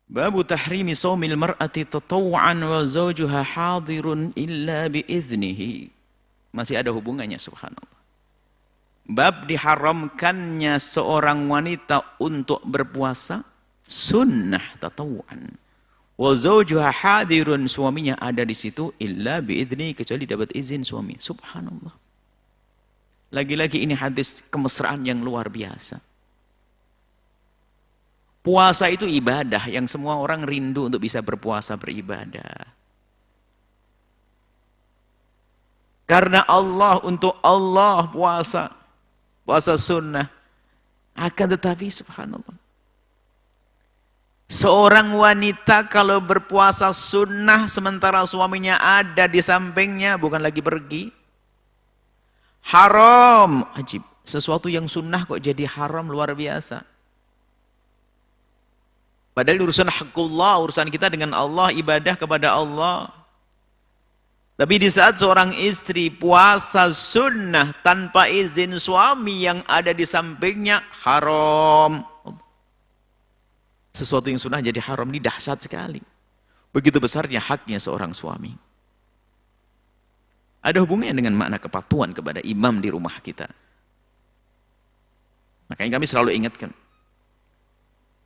Babu tahrimi saumil mar'ati tatawu'an wa zawjuha hadirun illa biiznihi. Masih ada hubungannya, subhanallah. Bab diharamkannya seorang wanita untuk berpuasa sunnah tatawu'an. Wa zawjuha hadirun, suaminya ada di situ illa biizni, kecuali dapat izin suami. Subhanallah. Lagi-lagi ini hadis kemesraan yang luar biasa. Puasa itu ibadah yang semua orang rindu untuk bisa berpuasa, beribadah. Karena Allah, untuk Allah puasa. Puasa sunnah. Akan tetapi subhanallah. Seorang wanita kalau berpuasa sunnah sementara suaminya ada di sampingnya, bukan lagi pergi. Haram. Ajib. Sesuatu yang sunnah kok jadi haram, luar biasa. Padahal urusan hakullah, urusan kita dengan Allah, ibadah kepada Allah. Tapi di saat seorang istri puasa sunnah tanpa izin suami yang ada di sampingnya, haram. Sesuatu yang sunnah jadi haram, ini dahsyat sekali. Begitu besarnya haknya seorang suami. Ada hubungannya dengan makna kepatuhan kepada imam di rumah kita. Makanya kami selalu ingatkan.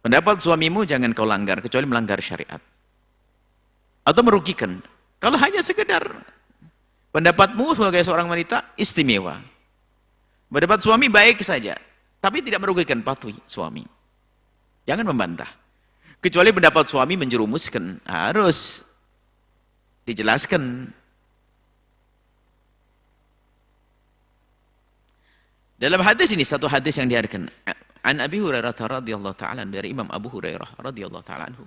Pendapat suamimu jangan kau langgar, kecuali melanggar syariat. Atau merugikan. Kalau hanya sekedar pendapatmu sebagai seorang wanita, istimewa. Pendapat suami baik saja, tapi tidak merugikan, patuhi suami. Jangan membantah. Kecuali pendapat suami menjerumuskan, harus dijelaskan. Dalam hadis ini, satu hadis yang dihadirkan. An Abi Hurairah radhiyallahu ta'ala, dari Imam Abu Hurairah radhiyallahu ta'ala anhu.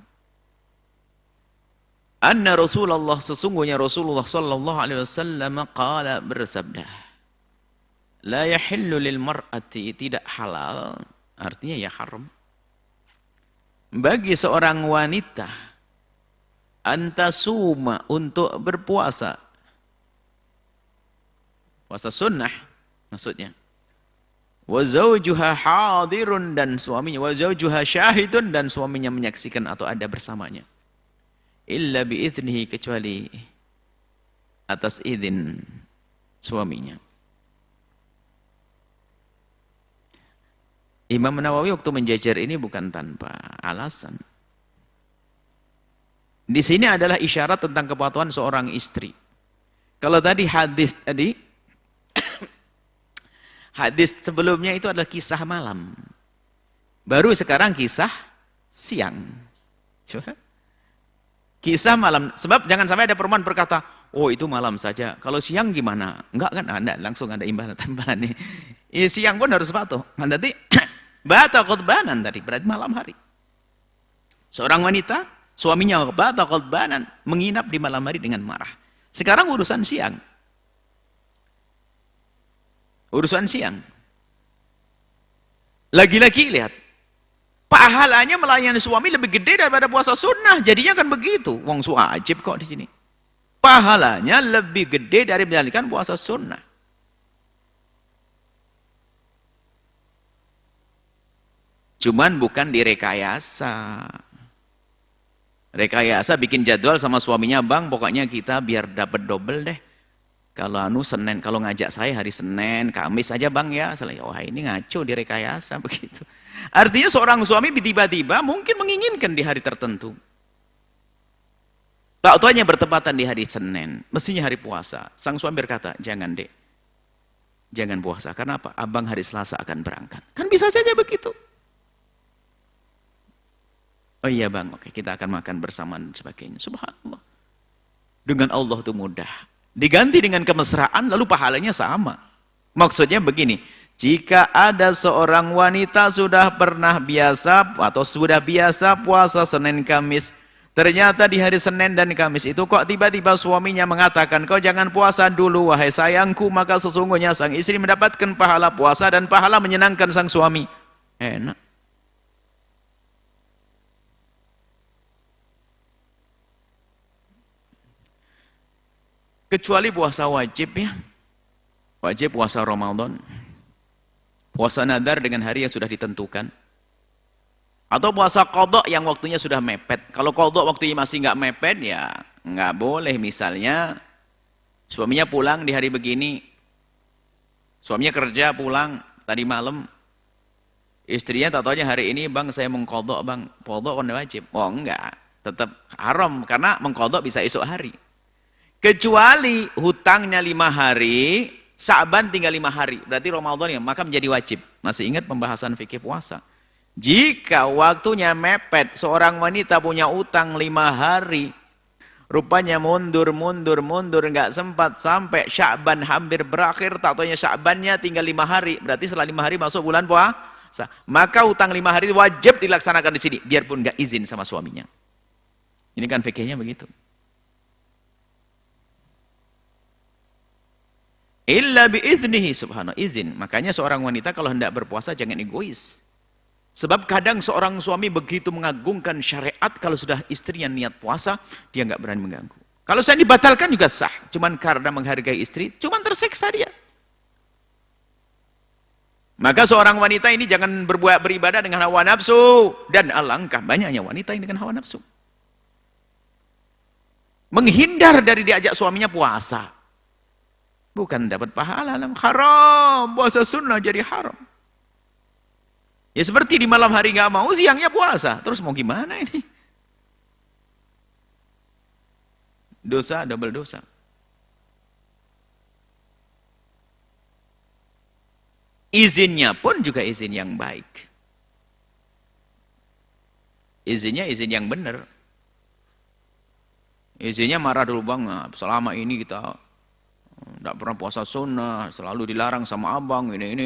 Anna Rasulullah, sesungguhnya Rasulullah sallallahu alaihi wasallam qala, bersabda, la yahillu lil mar'ati, tidak halal, artinya ya haram, bagi seorang wanita antasuma, untuk berpuasa, puasa sunnah maksudnya, wa zawjuha hadirun, dan suaminya, wa zawjuha syahidun, dan suaminya menyaksikan atau ada bersamanya, illa biiznihi, kecuali atas izin suaminya. Imam Nawawi waktu menjajar ini bukan tanpa alasan. Di sini adalah isyarat tentang kepatuhan seorang istri. Kalau tadi hadis hadis sebelumnya itu adalah kisah malam. Baru sekarang kisah siang. Coba. Kisah malam. Sebab jangan sampai ada perempuan berkata, oh itu malam saja. Kalau siang gimana? Enggak kan? Anda langsung ada imbalan nih. Siang pun harus patuh. Nanti bata khutbanan tadi, berarti malam hari. Seorang wanita, suaminya bata khutbanan, menginap di malam hari dengan marah. Sekarang urusan siang. Urusan siang. Lagi-lagi lihat, pahalanya melayani suami lebih gede daripada puasa sunnah. Jadinya kan begitu. Wong wajib kok di sini. Pahalanya lebih gede dari menjalankan puasa sunnah. Cuman bukan direkayasa. Rekayasa bikin jadwal sama suaminya, bang, pokoknya kita biar dapat double deh. Kalau Senin, kalau ngajak saya hari Senin, Kamis aja bang ya. Wah ini ngaco, direkayasa begitu. Artinya seorang suami tiba-tiba mungkin menginginkan di hari tertentu. Tak tahu hanya bertepatan di hari Senin, mestinya hari puasa. Sang suami berkata, jangan dek, jangan puasa. Karena apa? Abang hari Selasa akan berangkat. Kan bisa saja begitu. Oh iya bang, oke, kita akan makan bersama dan sebagainya. Subhanallah. Dengan Allah itu mudah. Diganti dengan kemesraan, lalu pahalanya sama. Maksudnya begini, jika ada seorang wanita sudah pernah biasa atau sudah biasa puasa Senin Kamis, ternyata di hari Senin dan Kamis itu kok tiba-tiba suaminya mengatakan, kau jangan puasa dulu wahai sayangku, maka sesungguhnya sang istri mendapatkan pahala puasa dan pahala menyenangkan sang suami. Enak. Kecuali puasa wajib ya. Wajib puasa Ramadan. Puasa nadar dengan hari yang sudah ditentukan. Atau puasa qadha yang waktunya sudah mepet. Kalau qadha waktunya masih nggak mepet, ya nggak boleh. Misalnya suaminya pulang di hari begini, suaminya kerja pulang tadi malam, istrinya tak tahunya hari ini, bang saya mengqadha bang, qadha kan wajib. Oh enggak, tetap haram karena mengqadha bisa esok hari. Kecuali hutangnya 5 hari, Sya'ban tinggal 5 hari, berarti Ramadan ya, maka menjadi wajib. Masih ingat pembahasan fikih puasa? Jika waktunya mepet, seorang wanita punya utang 5 hari, rupanya mundur, nggak sempat sampai Sya'ban hampir berakhir, tak taunya Sya'bannya tinggal 5 hari, berarti setelah 5 hari masuk bulan puasa, maka utang 5 hari wajib dilaksanakan di sini, biarpun nggak izin sama suaminya. Ini kan fikihnya begitu. Illa biiznihi, subhanallah, izin. Makanya seorang wanita kalau hendak berpuasa jangan egois. Sebab kadang seorang suami begitu mengagungkan syariat, kalau sudah istrinya niat puasa, dia nggak berani mengganggu. Kalau saya dibatalkan juga sah, cuman karena menghargai istri, cuman tersiksa dia. Maka seorang wanita ini jangan beribadah dengan hawa nafsu, dan alangkah banyaknya wanita ini dengan hawa nafsu. Menghindar dari diajak suaminya puasa. Bukan dapat pahala, haram, puasa sunnah jadi haram. Ya seperti di malam hari nggak mau, siangnya puasa. Terus mau gimana ini? Dosa, double dosa. Izinnya pun juga izin yang baik. Izinnya izin yang benar. Izinnya marah dulu bang, selama ini kita tidak pernah puasa sunnah, selalu dilarang sama abang, ini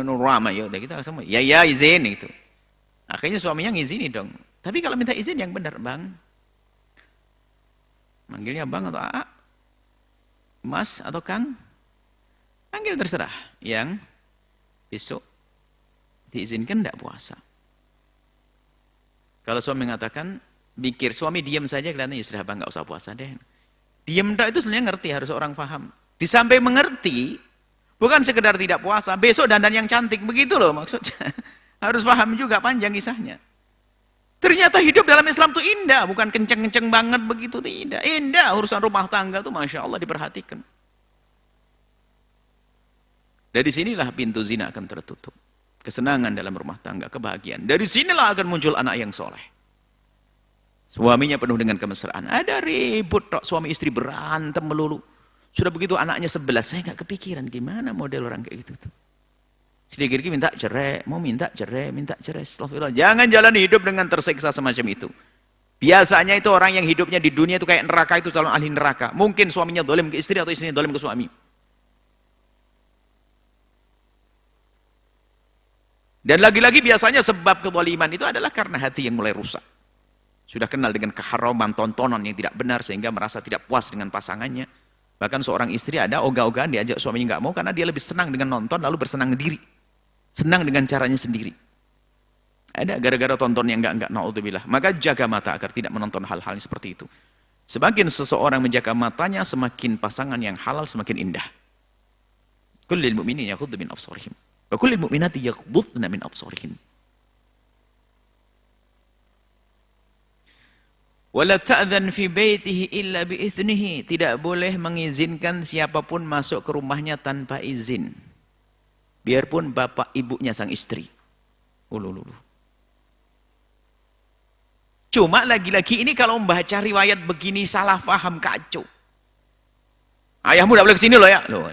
ramai ya, udah kita sama, ya izin itu. Akhirnya suaminya ngizini dong. Tapi kalau minta izin yang benar, bang, manggilnya bang atau A, mas atau kang, panggil terserah. Yang besok diizinkan tidak puasa. Kalau suami mengatakan, pikir suami diam saja, kelihatannya ya sudah bang, nggak usah puasa deh. Diam tak itu sebenarnya ngerti, harus orang paham. Disampai mengerti, bukan sekedar tidak puasa, besok dandan yang cantik, begitu loh maksudnya. Harus paham juga, panjang kisahnya. Ternyata hidup dalam Islam itu indah, bukan kenceng-kenceng banget begitu, tidak. Indah, urusan rumah tangga itu Masya Allah diperhatikan. Dari sinilah pintu zina akan tertutup. Kesenangan dalam rumah tangga, kebahagiaan. Dari sinilah akan muncul anak yang soleh. Suaminya penuh dengan kemesraan. Ada ribut, suami istri berantem melulu. Sudah begitu anaknya 11, saya nggak kepikiran gimana model orang kayak gitu tuh. Sedikit minta cerai, mau minta cerai, astagfirullah. Jangan jalan hidup dengan tersiksa semacam itu. Biasanya itu orang yang hidupnya di dunia itu kayak neraka, itu calon ahli neraka. Mungkin suaminya dolim ke istri atau istrinya dolim ke suami. Dan lagi-lagi biasanya sebab kezaliman itu adalah karena hati yang mulai rusak. Sudah kenal dengan keharaman, tontonan yang tidak benar sehingga merasa tidak puas dengan pasangannya. Bahkan seorang istri ada ogah-ogahan diajak suaminya nggak mau karena dia lebih senang dengan nonton lalu bersenang diri. Senang dengan caranya sendiri. Ada gara-gara tonton yang enggak, naudzubillah. Maka jaga mata agar tidak menonton hal-hal seperti itu. Semakin seseorang menjaga matanya, semakin pasangan yang halal semakin indah. Kullil mu'minina yaghuddu min absarihim wa kullil mu'minati yaghuddna min absarihin. Wala ta'dzan fi baitihi illa biiznihi, tidak boleh mengizinkan siapapun masuk ke rumahnya tanpa izin. Biarpun bapak ibunya sang istri. Cuma lagi-lagi ini kalau membaca riwayat begini salah paham, kacau. Ayahmu tidak boleh kesini loh ya. Loh,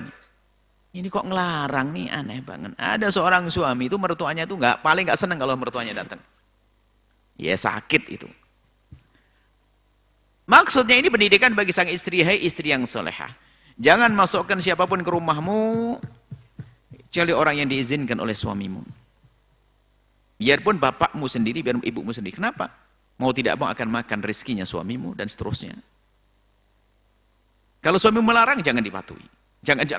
ini kok ngelarang nih, aneh banget. Ada seorang suami itu mertuanya itu paling nggak senang kalau mertuanya datang. Ya sakit itu. Maksudnya ini pendidikan bagi sang istri, hai istri yang solehah. Jangan masukkan siapapun ke rumahmu, kecuali orang yang diizinkan oleh suamimu. Biarpun bapakmu sendiri, biarpun ibumu sendiri. Kenapa? Mau tidak mau akan makan rezekinya suamimu dan seterusnya. Kalau suami melarang, jangan dipatuhi.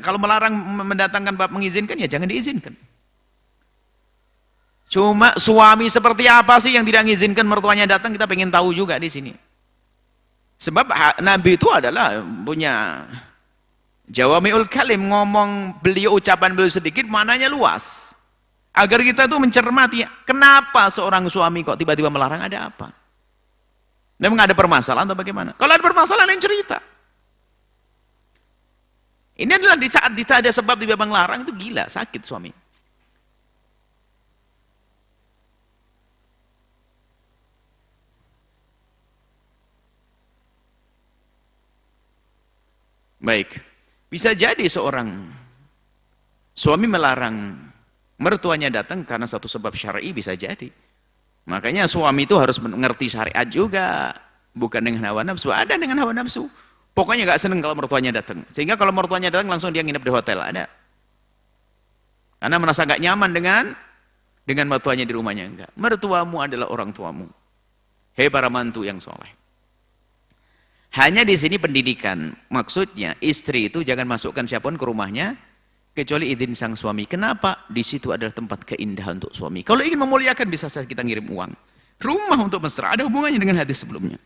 Kalau melarang mendatangkan bapak mengizinkan, ya jangan diizinkan. Cuma suami seperti apa sih yang tidak mengizinkan mertuanya datang, kita pengen tahu juga di sini. Sebab Nabi itu adalah punya jawami'ul kalim, ngomong beliau, ucapan beliau sedikit, maknanya luas. Agar kita tuh mencermati, kenapa seorang suami kok tiba-tiba melarang, ada apa? Memang ada permasalahan atau bagaimana? Kalau ada permasalahan yang cerita. Ini adalah di saat tidak ada sebab tiba-tiba melarang, itu gila, sakit suami. Baik, bisa jadi seorang suami melarang mertuanya datang karena satu sebab syar'i, bisa jadi. Makanya suami itu harus mengerti syariat juga, bukan dengan hawa nafsu. Ada dengan hawa nafsu, pokoknya gak seneng kalau mertuanya datang, sehingga kalau mertuanya datang langsung dia nginep di hotel, ada. Karena merasa gak nyaman dengan mertuanya di rumahnya. Enggak, mertuamu adalah orang tuamu, hei para mantu yang soleh. Hanya di sini pendidikan, maksudnya istri itu jangan masukkan siapapun ke rumahnya kecuali izin sang suami. Kenapa? Di situ adalah tempat keindahan untuk suami. Kalau ingin memuliakan bisa saja kita ngirim uang. Rumah untuk mesra ada hubungannya dengan hadis sebelumnya.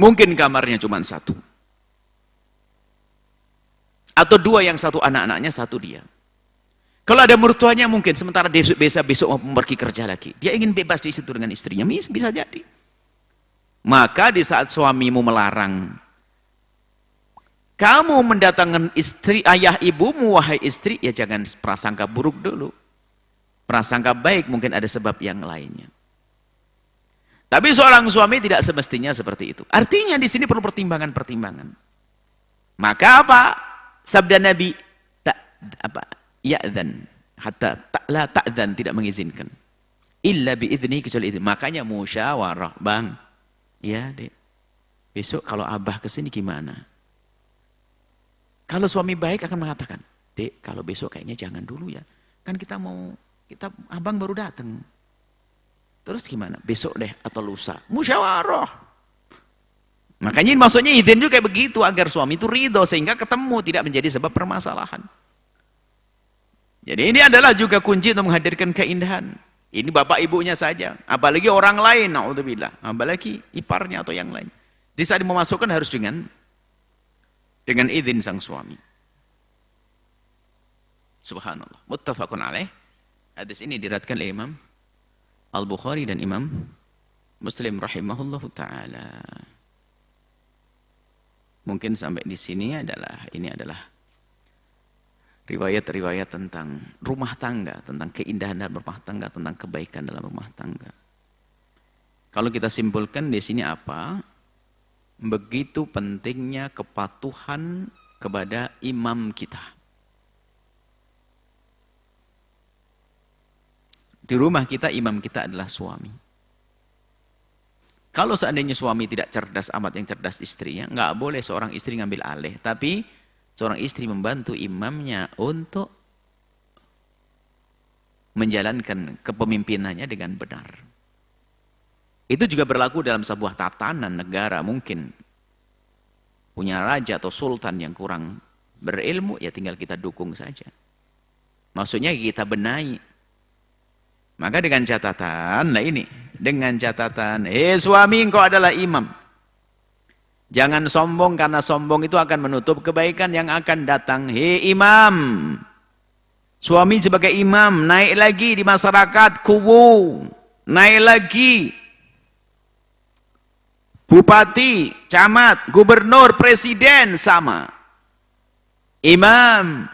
Mungkin kamarnya cuma satu, atau dua, yang satu anak-anaknya, satu dia. Kalau ada mertuanya mungkin sementara besok mau pergi kerja lagi, dia ingin bebas di situ dengan istrinya, bisa jadi. Maka di saat suamimu melarang kamu mendatangkan istri, ayah ibumu, wahai istri, ya jangan prasangka buruk dulu. Prasangka baik, mungkin ada sebab yang lainnya. Tapi seorang suami tidak semestinya seperti itu. Artinya di sini perlu pertimbangan-pertimbangan. Maka apa? Sabda Nabi, ya'dzan hatta la ta'dzan, tidak mengizinkan. Illa bi'idzni, kecuali izin. Makanya musyawarah, Bang. Ya, Dek. Besok kalau Abah kesini gimana? Kalau suami baik akan mengatakan, Dek, kalau besok kayaknya jangan dulu ya. Kan Abang baru datang. Terus gimana? Besok deh atau lusa. Musyawarah. Makanya maksudnya izin juga kayak begitu, agar suami itu ridho sehingga ketemu, tidak menjadi sebab permasalahan. Jadi ini adalah juga kunci untuk menghadirkan keindahan. Ini bapak ibunya saja, apalagi orang lain, naudzubillah, apalagi iparnya atau yang lain. Di saat memasukkan harus dengan izin sang suami. Subhanallah. Muttafaqun alaih. Hadis ini diriwayatkan oleh Imam Al-Bukhari dan Imam Muslim rahimahullahu taala. Mungkin sampai di sini ini adalah riwayat-riwayat tentang rumah tangga, tentang keindahan dalam rumah tangga, tentang kebaikan dalam rumah tangga. Kalau kita simpulkan di sini apa? Begitu pentingnya kepatuhan kepada imam kita. Di rumah kita, imam kita adalah suami. Kalau seandainya suami tidak cerdas amat yang cerdas istrinya, nggak boleh seorang istri ngambil alih. Tapi seorang istri membantu imamnya untuk menjalankan kepemimpinannya dengan benar. Itu juga berlaku dalam sebuah tatanan negara. Mungkin punya raja atau sultan yang kurang berilmu, ya tinggal kita dukung saja. Maksudnya kita benahi. Maka dengan catatan, dengan catatan, suami engkau adalah imam. Jangan sombong, karena sombong itu akan menutup kebaikan yang akan datang. Imam, suami sebagai imam, naik lagi di masyarakat, kubu, naik lagi. Bupati, camat, gubernur, presiden, sama. Imam,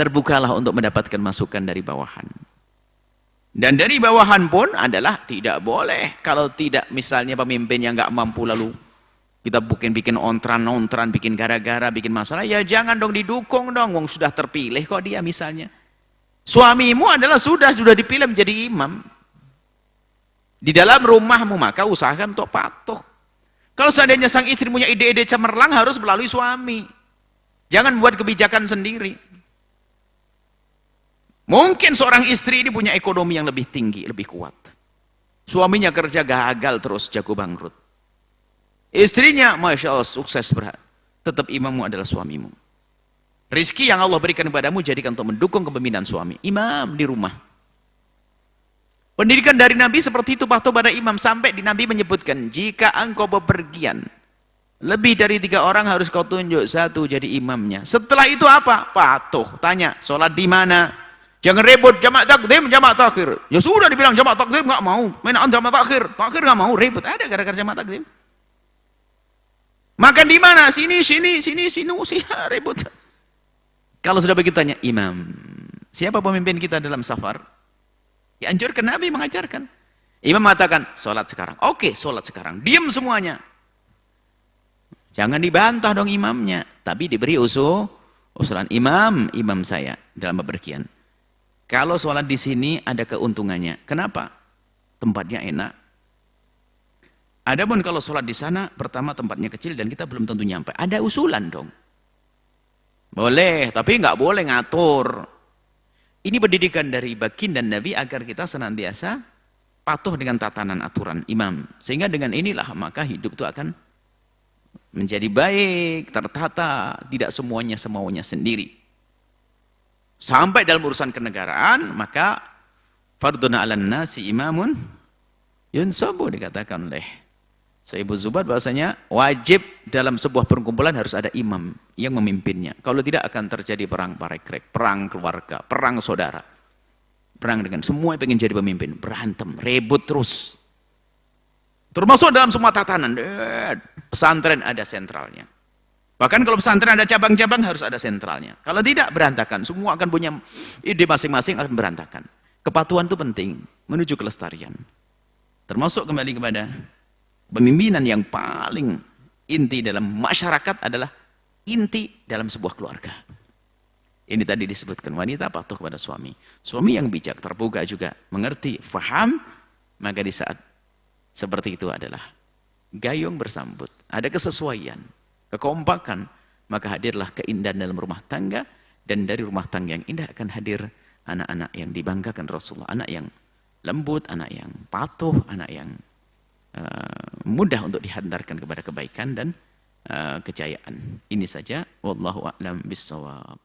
terbukalah untuk mendapatkan masukan dari bawahan. Dan dari bawahan pun adalah tidak boleh kalau tidak misalnya pemimpin yang nggak mampu lalu kita bikin ontran, bikin gara-gara, bikin masalah, ya jangan dong, didukung dong, wong sudah terpilih kok dia misalnya. Suamimu adalah sudah dipilih menjadi imam. Di dalam rumahmu, maka usahakan untuk patuh. Kalau seandainya sang istri punya ide-ide cemerlang, harus melalui suami. Jangan buat kebijakan sendiri. Mungkin seorang istri ini punya ekonomi yang lebih tinggi, lebih kuat. Suaminya kerja gagal terus, jago bangkrut. Istrinya, Masya Allah, sukses berat. Tetap imammu adalah suamimu. Rizki yang Allah berikan kepadamu, jadikan untuk mendukung kepemimpinan suami. Imam di rumah. Pendidikan dari Nabi seperti itu, patuh pada imam. Sampai di Nabi menyebutkan, jika engkau bepergian, Lebih dari 3 orang harus kau tunjuk, satu jadi imamnya. Setelah itu apa? Patuh. Tanya, sholat di mana? Jangan ribut, jamaah takdim, jamaah takhir. Ya sudah dibilang jamaah takdim, nggak mau. Mainan jamaah takhir, takhir nggak mau, ribut. Ada gara-gara jamaah takdim. Makan di mana? Sini, ribut. Kalau sudah begitu tanya, imam, siapa pemimpin kita dalam safar? Dianjurkan, Nabi mengajarkan. Imam mengatakan, sholat sekarang. Oke, sholat sekarang. Diam semuanya. Jangan dibantah dong imamnya, tapi diberi usulan imam saya dalam bepergian. Kalau sholat di sini ada keuntungannya. Kenapa? Tempatnya enak. Adapun kalau sholat di sana, pertama tempatnya kecil dan kita belum tentu nyampe. Ada usulan dong. Boleh, tapi nggak boleh ngatur. Ini pendidikan dari baginda Nabi agar kita senantiasa patuh dengan tatanan aturan imam. Sehingga dengan inilah maka hidup itu akan menjadi baik, tertata, tidak semuanya semaunya sendiri. Sampai dalam urusan kenegaraan, maka farduna 'alan nasi imamun yunsabu, dikatakan oleh Sayyidul Zubair bahwasanya wajib dalam sebuah perkumpulan harus ada imam yang memimpinnya. Kalau tidak akan terjadi perang parekrek, perang keluarga, perang saudara. Perang dengan semua yang ingin jadi pemimpin, berantem, ribut terus. Termasuk dalam semua tatanan, pesantren ada sentralnya. Bahkan kalau pesantren ada cabang-cabang harus ada sentralnya. Kalau tidak, berantakan. Semua akan punya ide masing-masing, akan berantakan. Kepatuhan itu penting, menuju kelestarian. Termasuk kembali kepada pemimpinan yang paling inti dalam masyarakat adalah inti dalam sebuah keluarga. Ini tadi disebutkan, wanita patuh kepada suami. Suami yang bijak, terbuka juga, mengerti, faham, maka di saat seperti itu adalah gayung bersambut, ada kesesuaian, kekompakan, maka hadirlah keindahan dalam rumah tangga, dan dari rumah tangga yang indah akan hadir anak-anak yang dibanggakan Rasulullah, anak yang lembut, anak yang patuh, anak yang mudah untuk dihantarkan kepada kebaikan dan kejayaan. Ini saja, wallahu a'lam bishawab.